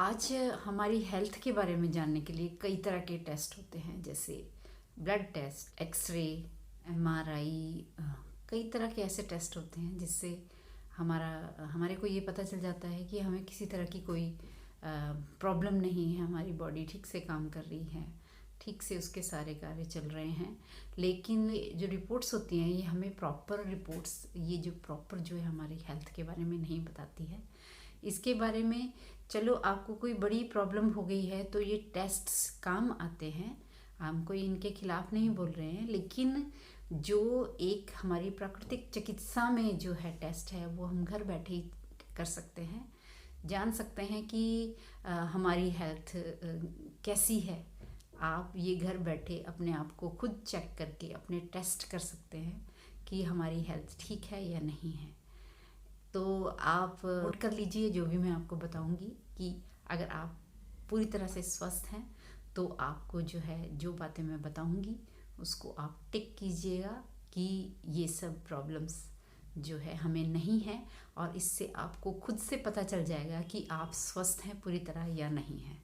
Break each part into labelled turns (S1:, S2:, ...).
S1: आज हमारी हेल्थ के बारे में जानने के लिए कई तरह के टेस्ट होते हैं, जैसे ब्लड टेस्ट, एक्सरे, एमआरआई। कई तरह के ऐसे टेस्ट होते हैं जिससे हमारे को ये पता चल जाता है कि हमें किसी तरह की कोई प्रॉब्लम नहीं है, हमारी बॉडी ठीक से काम कर रही है, ठीक से उसके सारे कार्य चल रहे हैं। लेकिन जो रिपोर्ट्स होती हैं ये हमें प्रॉपर रिपोर्ट्स, ये जो प्रॉपर जो है हमारी हेल्थ के बारे में नहीं बताती है। इसके बारे में चलो आपको कोई बड़ी प्रॉब्लम हो गई है तो ये टेस्ट्स काम आते हैं, हम कोई इनके खिलाफ नहीं बोल रहे हैं, लेकिन जो एक हमारी प्राकृतिक चिकित्सा में जो है टेस्ट है वो हम घर बैठे ही कर सकते हैं, जान सकते हैं कि हमारी हेल्थ कैसी है। आप ये घर बैठे अपने आप को खुद चेक करके अपने टेस्ट कर सकते हैं कि हमारी हेल्थ ठीक है या नहीं है। तो आप नोट कर लीजिए जो भी मैं आपको बताऊंगी, कि अगर आप पूरी तरह से स्वस्थ हैं तो आपको जो है जो बातें मैं बताऊंगी उसको आप टिक कीजिएगा कि ये सब प्रॉब्लम्स जो है हमें नहीं है, और इससे आपको खुद से पता चल जाएगा कि आप स्वस्थ हैं पूरी तरह या नहीं हैं।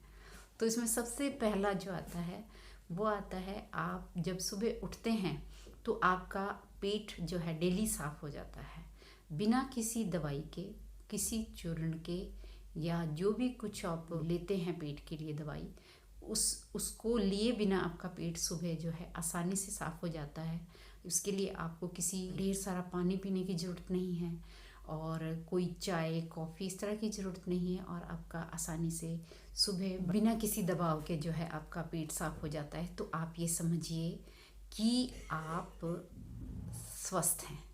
S1: तो इसमें सबसे पहला जो आता है वो आता है, आप जब सुबह उठते हैं तो आपका पेट जो है डेली साफ हो जाता है, बिना किसी दवाई के, किसी चूर्ण के, या जो भी कुछ आप लेते हैं पेट के लिए दवाई, उसको लिए बिना आपका पेट सुबह जो है आसानी से साफ हो जाता है। उसके लिए आपको किसी ढेर सारा पानी पीने की ज़रूरत नहीं है, और कोई चाय कॉफ़ी इस तरह की ज़रूरत नहीं है, और आपका आसानी से सुबह बिना किसी दबाव के जो है आपका पेट साफ हो जाता है। तो आप ये समझिए कि आप स्वस्थ हैं।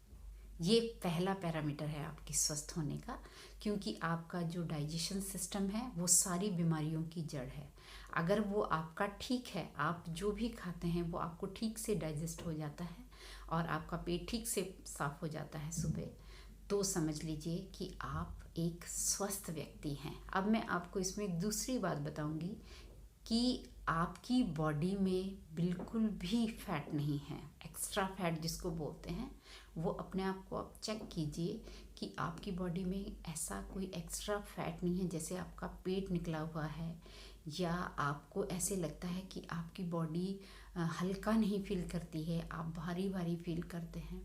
S1: ये पहला पैरामीटर है आपके स्वस्थ होने का, क्योंकि आपका जो डाइजेशन सिस्टम है वो सारी बीमारियों की जड़ है। अगर वो आपका ठीक है, आप जो भी खाते हैं वो आपको ठीक से डाइजेस्ट हो जाता है और आपका पेट ठीक से साफ हो जाता है सुबह, तो समझ लीजिए कि आप एक स्वस्थ व्यक्ति हैं। अब मैं आपको इसमें दूसरी बात बताऊंगी कि आपकी बॉडी में बिल्कुल भी फैट नहीं है, एक्स्ट्रा फैट जिसको बोलते हैं, वो अपने आप को आप चेक कीजिए कि आपकी बॉडी में ऐसा कोई एक्स्ट्रा फैट नहीं है। जैसे आपका पेट निकला हुआ है, या आपको ऐसे लगता है कि आपकी बॉडी हल्का नहीं फील करती है, आप भारी भारी फील करते हैं,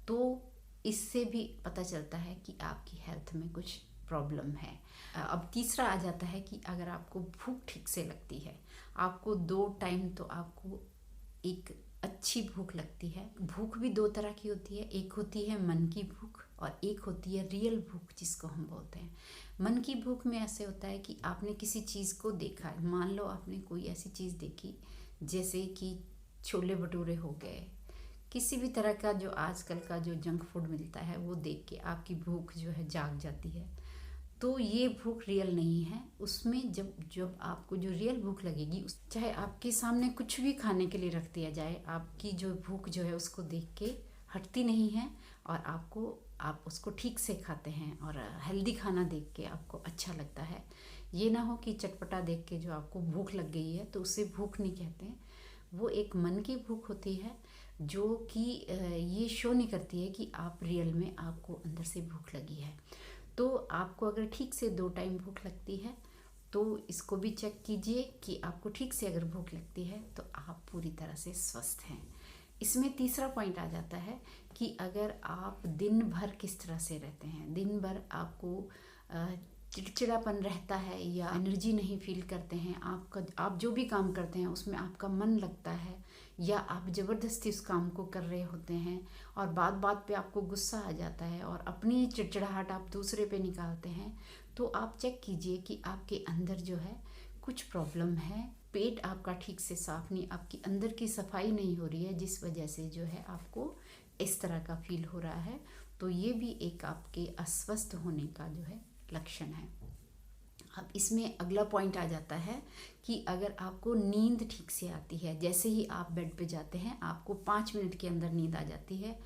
S1: तो इससे भी पता चलता है कि आपकी हेल्थ में कुछ प्रॉब्लम है। अब तीसरा आ जाता है कि अगर आपको भूख ठीक से लगती है, आपको 2 टाइम तो आपको एक अच्छी भूख लगती है। भूख भी 2 तरह की होती है, एक होती है मन की भूख और एक होती है रियल भूख जिसको हम बोलते हैं। मन की भूख में ऐसे होता है कि आपने किसी चीज़ को देखा है, मान लो आपने कोई ऐसी चीज़ देखी जैसे कि छोले भटूरे हो गए, किसी भी तरह का जो आजकल का जो जंक फूड मिलता है वो देख के आपकी भूख जो है जाग जाती है, तो ये भूख रियल नहीं है। उसमें जब जब आपको जो रियल भूख लगेगी, चाहे आपके सामने कुछ भी खाने के लिए रख दिया जाए, आपकी जो भूख जो है उसको देख के हटती नहीं है, और आप उसको ठीक से खाते हैं, और हेल्दी खाना देख के आपको अच्छा लगता है। ये ना हो कि चटपटा देख के जो आपको भूख लग गई है तो उसे भूख नहीं कहते हैं, वो एक मन की भूख होती है जो कि ये शो नहीं करती है कि आप रियल में आपको अंदर से भूख लगी है। तो आपको अगर ठीक से 2 टाइम भूख लगती है तो इसको भी चेक कीजिए कि आपको ठीक से अगर भूख लगती है तो आप पूरी तरह से स्वस्थ हैं। इसमें तीसरा पॉइंट आ जाता है कि अगर आप दिन भर किस तरह से रहते हैं, दिन भर आपको चिड़चिड़ापन रहता है या एनर्जी नहीं फील करते हैं, आप जो भी काम करते हैं उसमें आपका मन लगता है, या आप ज़बरदस्ती उस काम को कर रहे होते हैं और बात बात पे आपको गुस्सा आ जाता है और अपनी चिड़चिड़ाहट आप दूसरे पे निकालते हैं, तो आप चेक कीजिए कि आपके अंदर जो है कुछ प्रॉब्लम है। पेट आपका ठीक से साफ नहीं, आपकी अंदर की सफाई नहीं हो रही है, जिस वजह से जो है आपको इस तरह का फील हो रहा है। तो ये भी एक आपके अस्वस्थ होने का जो है लक्षण है। अब इसमें अगला पॉइंट आ जाता है कि अगर आपको नींद ठीक से आती है, जैसे ही आप बेड पे जाते हैं आपको 5 मिनट के अंदर नींद आ जाती है,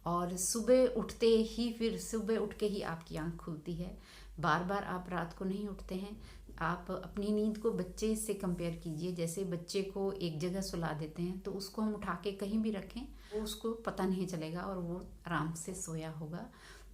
S1: और सुबह उठते ही फिर सुबह उठ के ही आपकी आंख खुलती है, बार बार आप रात को नहीं उठते हैं। आप अपनी नींद को बच्चे से कंपेयर कीजिए, जैसे बच्चे को एक जगह सुला देते हैं तो उसको हम उठा के कहीं भी रखें वो उसको पता नहीं चलेगा और वो आराम से सोया होगा।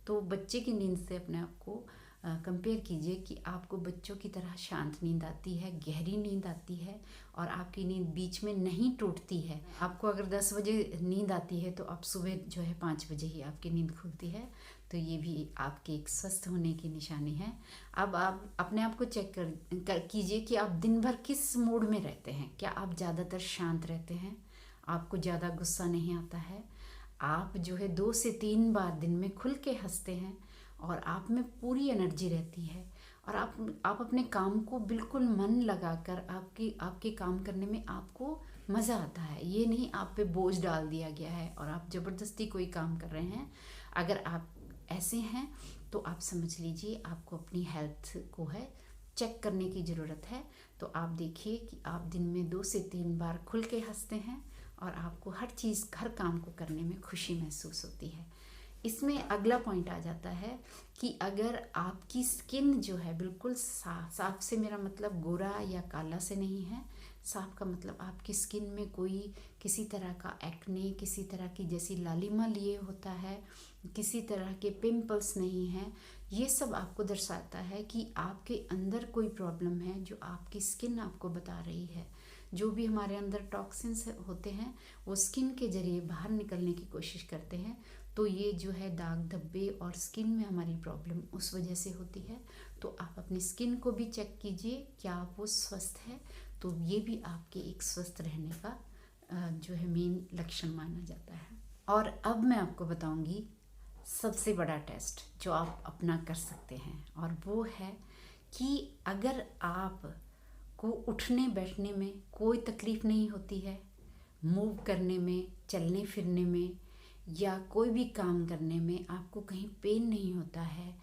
S1: तो बच्चे की नींद से अपने आप को कंपेयर कीजिए कि आपको बच्चों की तरह शांत नींद आती है, गहरी नींद आती है और आपकी नींद बीच में नहीं टूटती है। आपको अगर 10 बजे नींद आती है तो आप सुबह जो है 5 बजे ही आपकी नींद खुलती है, तो ये भी आपके एक स्वस्थ होने की निशानी है। अब आप अपने आप को चेक कीजिए कि आप दिन भर किस मूड में रहते हैं। क्या आप ज़्यादातर शांत रहते हैं? आपको ज़्यादा गुस्सा नहीं आता है? आप जो है 2 से 3 बार दिन में खुल के हंसते हैं और आप में पूरी एनर्जी रहती है और आप अपने काम को बिल्कुल मन लगाकर आपके काम करने में आपको मज़ा आता है। ये नहीं आप पे बोझ डाल दिया गया है और आप ज़बरदस्ती कोई काम कर रहे हैं। अगर आप ऐसे हैं तो आप समझ लीजिए आपको अपनी हेल्थ को है चेक करने की ज़रूरत है। तो आप देखिए कि आप दिन में 2 से 3 बार खुल के हंसते हैं और आपको हर काम को करने में खुशी महसूस होती है। इसमें अगला पॉइंट आ जाता है कि अगर आपकी स्किन जो है बिल्कुल साफ से मेरा मतलब गोरा या काला से नहीं है, साफ का मतलब आपकी स्किन में कोई किसी तरह का एक्ने, किसी तरह की जैसी लालिमा लिए होता है, किसी तरह के पिंपल्स नहीं हैं, ये सब आपको दर्शाता है कि आपके अंदर कोई प्रॉब्लम है जो आपकी स्किन आपको बता रही है। जो भी हमारे अंदर टॉक्सिन्स होते हैं वो स्किन के जरिए बाहर निकलने की कोशिश करते हैं। तो ये जो है दाग धब्बे और स्किन में हमारी प्रॉब्लम उस वजह से होती है। तो आप अपनी स्किन को भी चेक कीजिए, क्या वो स्वस्थ है? तो ये भी आपके एक स्वस्थ रहने का जो है मेन लक्षण माना जाता है। और अब मैं आपको बताऊंगी सबसे बड़ा टेस्ट जो आप अपना कर सकते हैं, और वो है कि अगर आप को उठने बैठने में कोई तकलीफ़ नहीं होती है, मूव करने में, चलने फिरने में या कोई भी काम करने में आपको कहीं पेन नहीं होता है,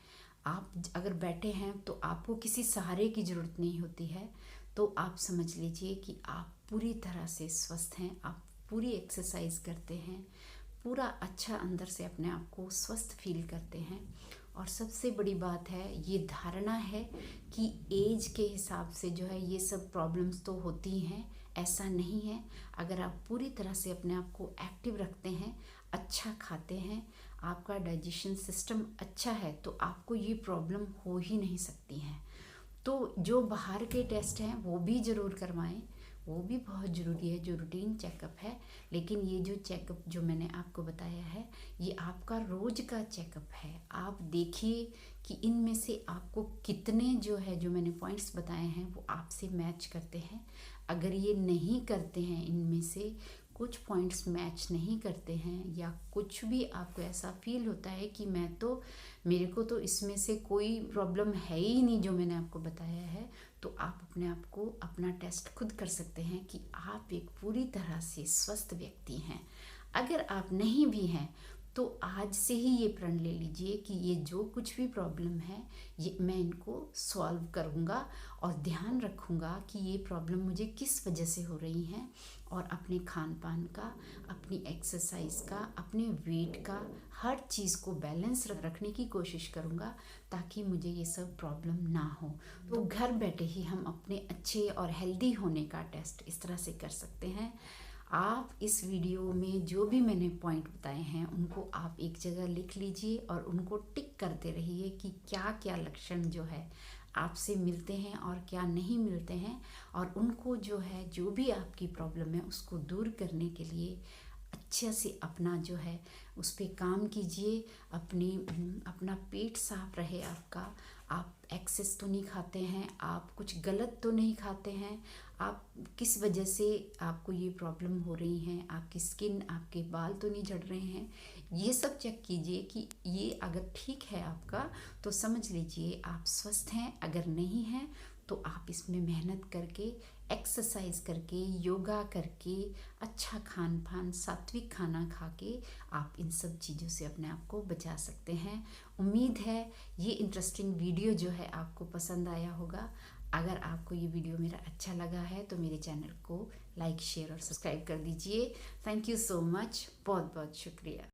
S1: आप अगर बैठे हैं तो आपको किसी सहारे की ज़रूरत नहीं होती है, तो आप समझ लीजिए कि आप पूरी तरह से स्वस्थ हैं। आप पूरी एक्सरसाइज करते हैं, पूरा अच्छा अंदर से अपने आप को स्वस्थ फील करते हैं। और सबसे बड़ी बात है, ये धारणा है कि एज के हिसाब से जो है ये सब प्रॉब्लम्स तो होती हैं, ऐसा नहीं है। अगर आप पूरी तरह से अपने आप को एक्टिव रखते हैं, अच्छा खाते हैं, आपका डाइजेशन सिस्टम अच्छा है, तो आपको ये प्रॉब्लम हो ही नहीं सकती हैं। तो जो बाहर के टेस्ट हैं वो भी ज़रूर करवाएं, वो भी बहुत ज़रूरी है, जो रूटीन चेकअप है। लेकिन ये जो चेकअप जो मैंने आपको बताया है, ये आपका रोज़ का चेकअप है। आप देखिए कि इनमें से आपको कितने जो है जो मैंने पॉइंट्स बताए हैं वो आपसे मैच करते हैं। अगर ये नहीं करते हैं, इनमें से कुछ पॉइंट्स मैच नहीं करते हैं या कुछ भी आपको ऐसा फील होता है कि मेरे को तो इसमें से कोई प्रॉब्लम है ही नहीं जो मैंने आपको बताया है, तो आप अपने आप को अपना टेस्ट खुद कर सकते हैं कि आप एक पूरी तरह से स्वस्थ व्यक्ति हैं। अगर आप नहीं भी हैं तो आज से ही ये प्रण ले लीजिए कि ये जो कुछ भी प्रॉब्लम है ये मैं इनको सॉल्व करूँगा और ध्यान रखूँगा कि ये प्रॉब्लम मुझे किस वजह से हो रही हैं, और अपने खान पान का, अपनी एक्सरसाइज का, अपने वेट का, हर चीज़ को बैलेंस रखने की कोशिश करूँगा ताकि मुझे ये सब प्रॉब्लम ना हो। तो घर बैठे ही हम अपने अच्छे और हेल्दी होने का टेस्ट इस तरह से कर सकते हैं। आप इस वीडियो में जो भी मैंने पॉइंट बताए हैं उनको आप एक जगह लिख लीजिए और उनको टिक करते रहिए कि क्या क्या लक्षण जो है आपसे मिलते हैं और क्या नहीं मिलते हैं, और उनको जो है जो भी आपकी प्रॉब्लम है उसको दूर करने के लिए अच्छे से अपना जो है उस पर काम कीजिए। अपना पेट साफ रहे आपका, आप एक्सेस तो नहीं खाते हैं, आप कुछ गलत तो नहीं खाते हैं, आप किस वजह से आपको ये प्रॉब्लम हो रही हैं, आपकी स्किन, आपके बाल तो नहीं झड़ रहे हैं, ये सब चेक कीजिए कि ये अगर ठीक है आपका तो समझ लीजिए आप स्वस्थ हैं। अगर नहीं हैं तो आप इसमें मेहनत करके, एक्सरसाइज करके, योगा करके, अच्छा खान पान, सात्विक खाना खा के आप इन सब चीज़ों से अपने आप को बचा सकते हैं। उम्मीद है ये इंटरेस्टिंग वीडियो जो है आपको पसंद आया होगा। अगर आपको ये वीडियो मेरा अच्छा लगा है तो मेरे चैनल को लाइक, शेयर और सब्सक्राइब कर दीजिए। थैंक यू सो मच, बहुत बहुत शुक्रिया।